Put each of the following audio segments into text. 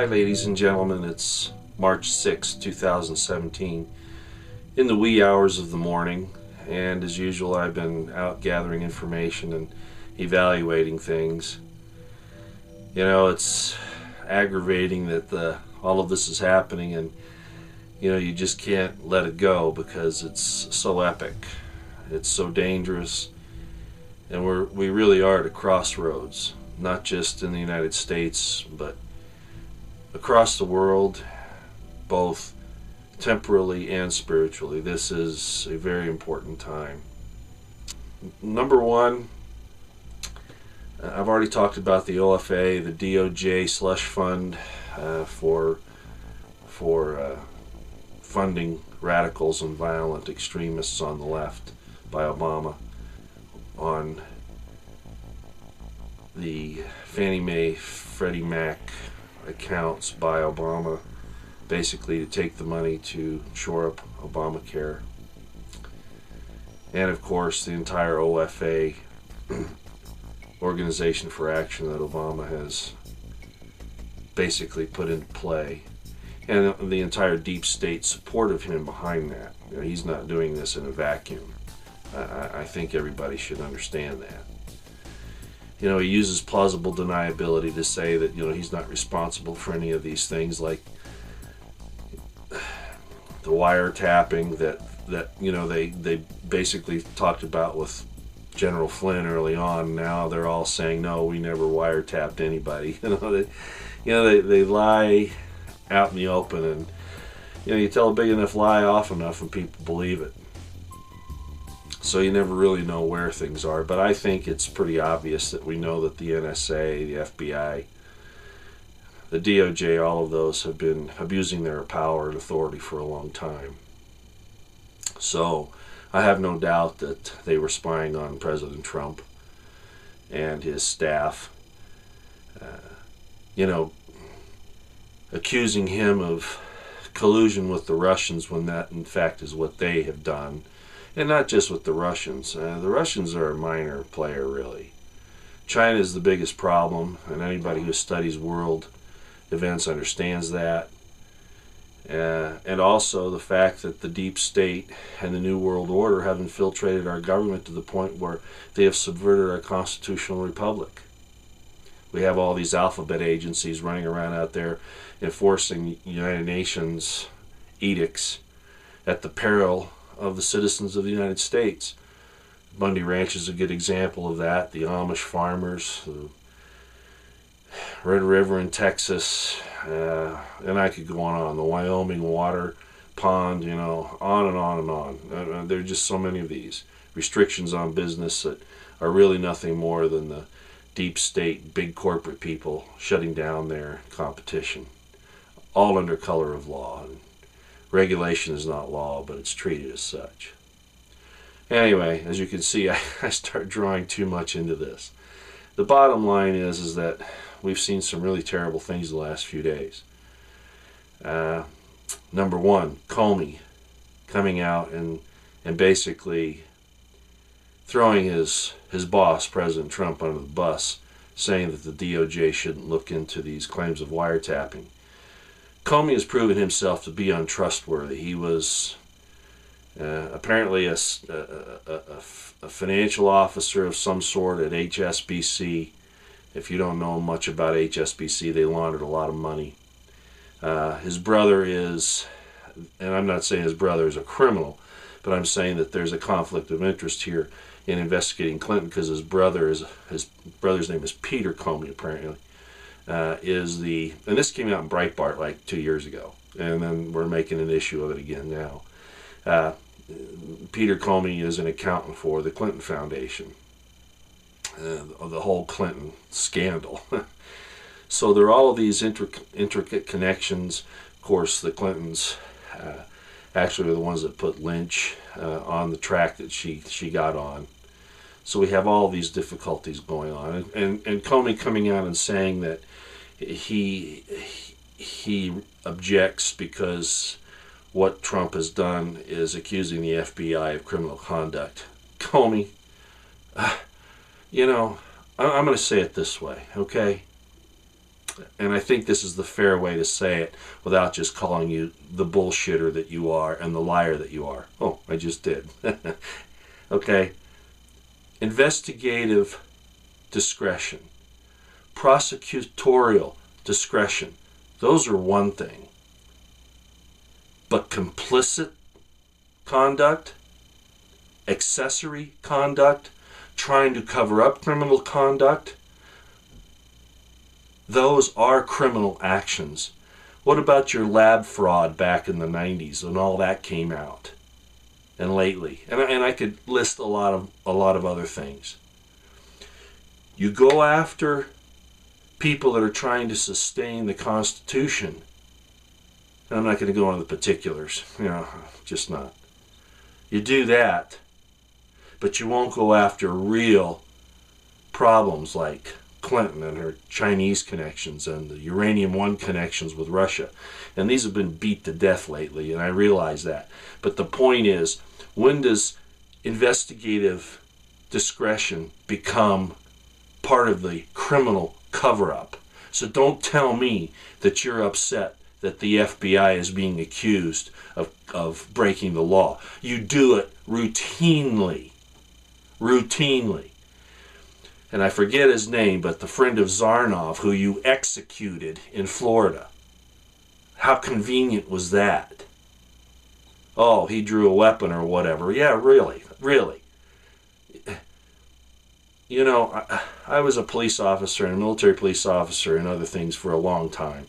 Hi ladies and gentlemen, it's March 6, 2017, in the wee hours of the morning, and as usual I've been out gathering information and evaluating things. You know, it's aggravating that all of this is happening, and you just can't let it go because it's so epic, it's so dangerous, and we really are at a crossroads, not just in the United States but across the world, both temporally and spiritually. This is a very important time. Number one, I've already talked about the OFA, the DOJ slush fund for funding radicals and violent extremists on the left by Obama, on the Fannie Mae, Freddie Mac accounts by Obama, basically to take the money to shore up Obamacare, and of course the entire OFA, Organization for Action, that Obama has basically put into play, and the entire deep state support of him behind that. He's not doing this in a vacuum. I think everybody should understand that. He uses plausible deniability to say that he's not responsible for any of these things, like the wiretapping that they basically talked about with General Flynn early on. Now they're all saying, no, we never wiretapped anybody. They lie out in the open, and you tell a big enough lie often enough and people believe it. So you never really know where things are. But I think it's pretty obvious that we know that the NSA, the FBI, the DOJ, all of those have been abusing their power and authority for a long time. So I have no doubt that they were spying on President Trump and his staff, accusing him of collusion with the Russians when that in fact is what they have done. And not just with the Russians. The Russians are a minor player, really. China is the biggest problem, and anybody who studies world events understands that. And also the fact that the deep state and the New World Order have infiltrated our government to the point where they have subverted our constitutional republic. We have all these alphabet agencies running around out there enforcing United Nations edicts at the peril of the citizens of the United States. Bundy Ranch is a good example of that. The Amish farmers, the Red River in Texas, and I could go on. The Wyoming water pond, on and on and on. There are just so many of these restrictions on business that are really nothing more than the deep state, big corporate people shutting down their competition, all under color of law. Regulation is not law, but it's treated as such. Anyway, as you can see, I start drawing too much into this. The bottom line is that we've seen some really terrible things the last few days. Number one, Comey coming out and basically throwing his boss, President Trump, under the bus, saying that the DOJ shouldn't look into these claims of wiretapping. Comey has proven himself to be untrustworthy. He was apparently a financial officer of some sort at HSBC. If you don't know much about HSBC, they laundered a lot of money. His brother is, and I'm not saying his brother is a criminal, but I'm saying that there's a conflict of interest here in investigating Clinton, because his brother's name is Peter Comey, apparently. And this came out in Breitbart like 2 years ago, and then we're making an issue of it again now. Peter Comey is an accountant for the Clinton Foundation, of the whole Clinton scandal. So there are all of these intricate connections. Of course, the Clintons actually are the ones that put Lynch on the track that she got on. So we have all these difficulties going on, and Comey coming out and saying that he objects because what Trump has done is accusing the FBI of criminal conduct. Comey, I'm going to say it this way, okay? And I think this is the fair way to say it without just calling you the bullshitter that you are and the liar that you are. Oh, I just did. Okay. Investigative discretion. Prosecutorial discretion. Those are one thing. But complicit conduct, accessory conduct, trying to cover up criminal conduct, those are criminal actions. What about your lab fraud back in the 90s when all that came out? And lately. And I could list a lot of other things. You go after people that are trying to sustain the Constitution. And I'm not going to go into the particulars. Just not. You do that, but you won't go after real problems like Clinton and her Chinese connections and the Uranium-1 connections with Russia. And these have been beat to death lately, and I realize that. But the point is, when does investigative discretion become part of the criminal cover-up? So don't tell me that you're upset that the FBI is being accused of breaking the law. You do it routinely. Routinely. And I forget his name, but the friend of Zarnov who you executed in Florida. How convenient was that? Oh, he drew a weapon or whatever. Yeah, really, really. I was a police officer and a military police officer and other things for a long time.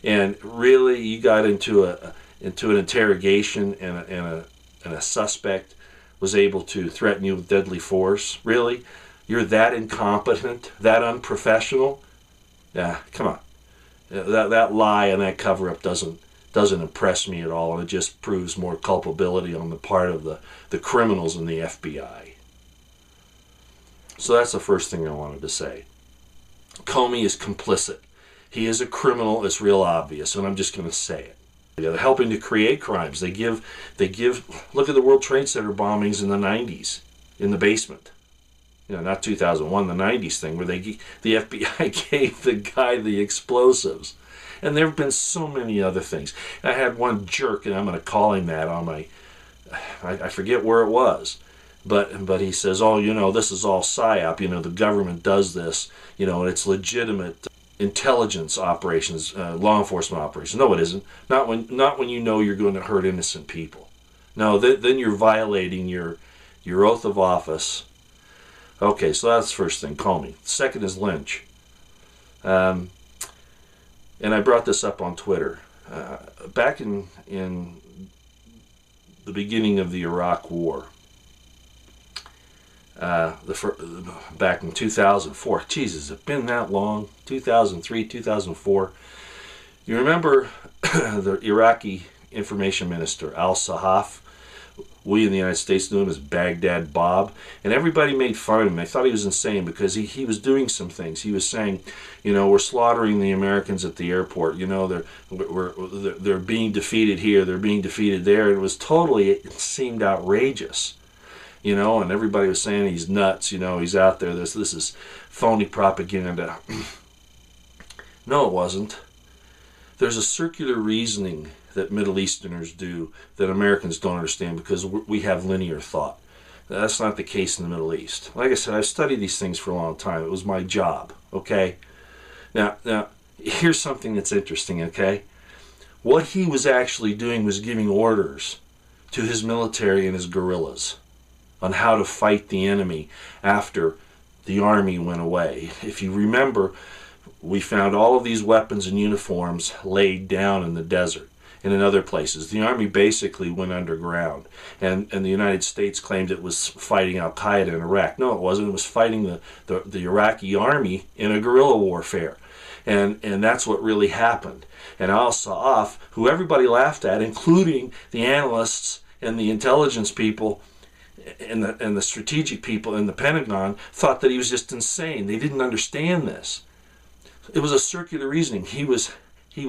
And really, you got into an interrogation and a suspect was able to threaten you with deadly force. Really? You're that incompetent, that unprofessional? Yeah, come on. That lie and that cover-up doesn't impress me at all, and it just proves more culpability on the part of the criminals in the FBI. So that's the first thing I wanted to say. Comey is complicit. He is a criminal. It's real obvious, and I'm just going to say it. They're helping to create crimes. They give. Look at the World Trade Center bombings in the 90s, in the basement. Not 2001, the 90s thing, where the FBI gave the guy the explosives. And there have been so many other things. I had one jerk, and I'm going to call him that on my, I forget where it was, but he says, oh, this is all PSYOP, the government does this, and it's legitimate intelligence operations, law enforcement operations. No, it isn't. Not when you know you're going to hurt innocent people. No, then you're violating your oath of office. Okay, so that's the first thing, Comey. Second is Lynch. And I brought this up on Twitter. Back in the beginning of the Iraq War, back in 2004, Jesus, it's been that long, 2003, 2004. You remember the Iraqi information minister, al-Sahaf? We in the United States knew him as Baghdad Bob, and everybody made fun of him. They thought he was insane because he was doing some things. He was saying, we're slaughtering the Americans at the airport. They're being defeated here, they're being defeated there. It seemed outrageous, and everybody was saying he's nuts. He's out there. This is phony propaganda. No, it wasn't. There's a circular reasoning that Middle Easterners do that Americans don't understand because we have linear thought. That's not the case in the Middle East. Like I said, I've studied these things for a long time. It was my job, okay? Now, here's something that's interesting, okay? What he was actually doing was giving orders to his military and his guerrillas on how to fight the enemy after the army went away. If you remember, we found all of these weapons and uniforms laid down in the desert and in other places. The army basically went underground, and the United States claimed it was fighting Al-Qaeda in Iraq. No, it wasn't. It was fighting the Iraqi army in a guerrilla warfare, and that's what really happened. And al-Sa'af, who everybody laughed at, including the analysts and the intelligence people and the strategic people in the Pentagon, thought that he was just insane. They didn't understand this. It was a circular reasoning. He was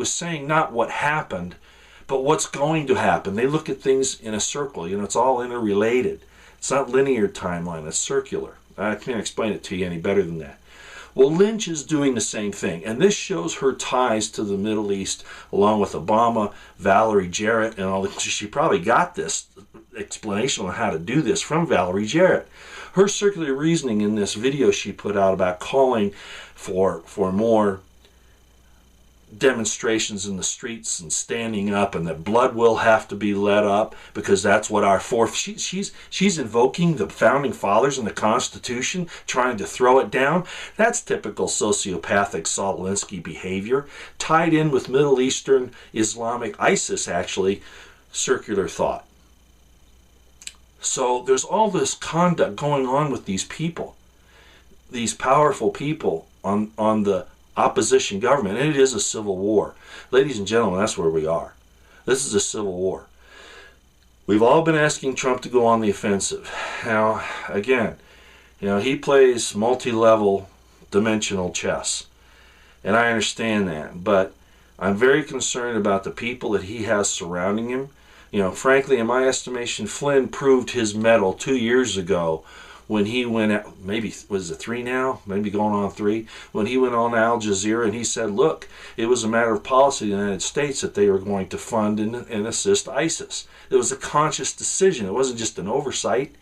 saying not what happened, but what's going to happen. They look at things in a circle. It's all interrelated. It's not linear timeline. It's circular. I can't explain it to you any better than that. Well, Lynch is doing the same thing, and this shows her ties to the Middle East, along with Obama, Valerie Jarrett, and all that. She probably got this explanation on how to do this from Valerie Jarrett. Her circular reasoning in this video she put out about calling for more demonstrations in the streets and standing up, and that blood will have to be let up because that's what our she's invoking the founding fathers and the Constitution, trying to throw it down. That's typical sociopathic Saul Alinsky behavior, tied in with Middle Eastern Islamic ISIS, actually, circular thought. So there's all this conduct going on with these people, these powerful people on the opposition government, and it is a civil war. Ladies and gentlemen, that's where we are. This is a civil war. We've all been asking Trump to go on the offensive. Now, again, he plays multi-level dimensional chess, and I understand that, but I'm very concerned about the people that he has surrounding him. Frankly, in my estimation, Flynn proved his mettle 2 years ago when he went out, maybe, was it 3 now? Maybe going on 3. When he went on Al Jazeera and he said, look, it was a matter of policy in the United States that they were going to fund and assist ISIS. It was a conscious decision. It wasn't just an oversight.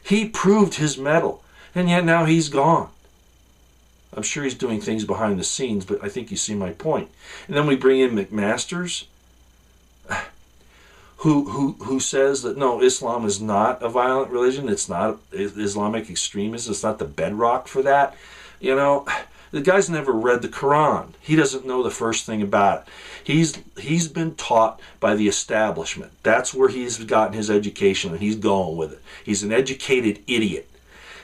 He proved his mettle, and yet now he's gone. I'm sure he's doing things behind the scenes, but I think you see my point. And then we bring in McMasters, who says that no, Islam is not a violent religion. It's not Islamic extremism. It's not the bedrock for that. The guy's never read the Quran. He doesn't know the first thing about it. He's been taught by the establishment. That's where he's gotten his education, and he's going with it. He's an educated idiot.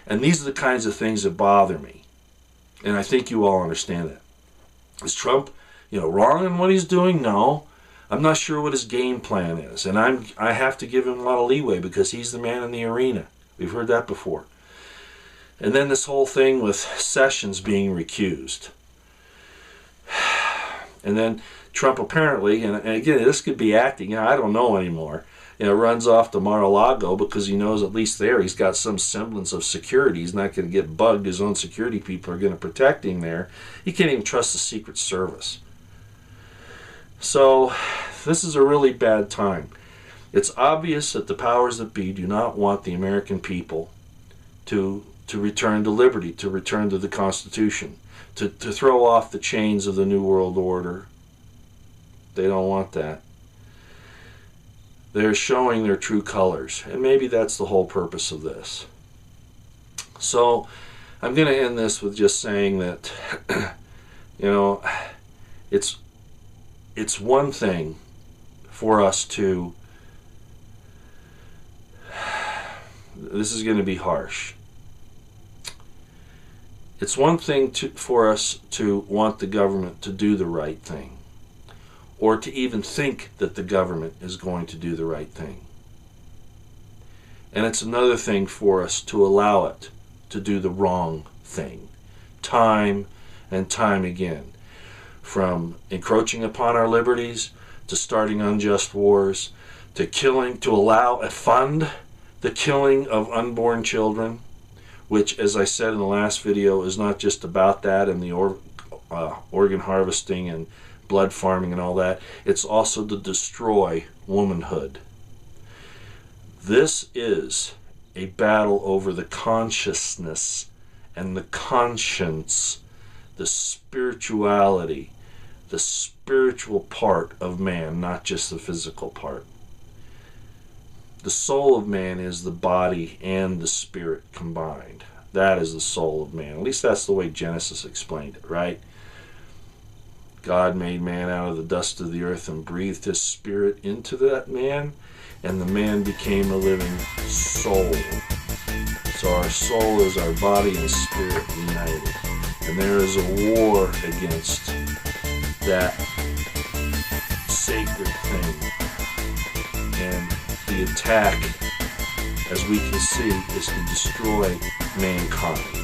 And these are the kinds of things that bother me. And I think you all understand that. Is Trump, wrong in what he's doing? No. I'm not sure what his game plan is, and I have to give him a lot of leeway because he's the man in the arena. We've heard that before. And then this whole thing with Sessions being recused. And then Trump apparently, and again, this could be acting, I don't know anymore, runs off to Mar-a-Lago because he knows at least there he's got some semblance of security. He's not going to get bugged. His own security people are going to protect him there. He can't even trust the Secret Service. So this is a really bad time. It's obvious that the powers that be do not want the American people to return to liberty, to return to the Constitution, to throw off the chains of the New World Order. They don't want that. They're showing their true colors, and maybe that's the whole purpose of this. So I'm going to end this with just saying that, it's one thing for us to, this is going to be harsh. It's one thing for us to want the government to do the right thing, or to even think that the government is going to do the right thing. And it's another thing for us to allow it to do the wrong thing, time and time again. From encroaching upon our liberties, to starting unjust wars, to fund the killing of unborn children, which, as I said in the last video, is not just about that and the organ harvesting and blood farming and all that. It's also to destroy womanhood. This is a battle over the consciousness and the conscience, the spirituality, the spiritual part of man, not just the physical part. The soul of man is the body and the spirit combined. That is the soul of man. At least that's the way Genesis explained it, right? God made man out of the dust of the earth and breathed his spirit into that man, and the man became a living soul. So our soul is our body and spirit united. And there is a war against that sacred thing. And the attack, as we can see, is to destroy mankind.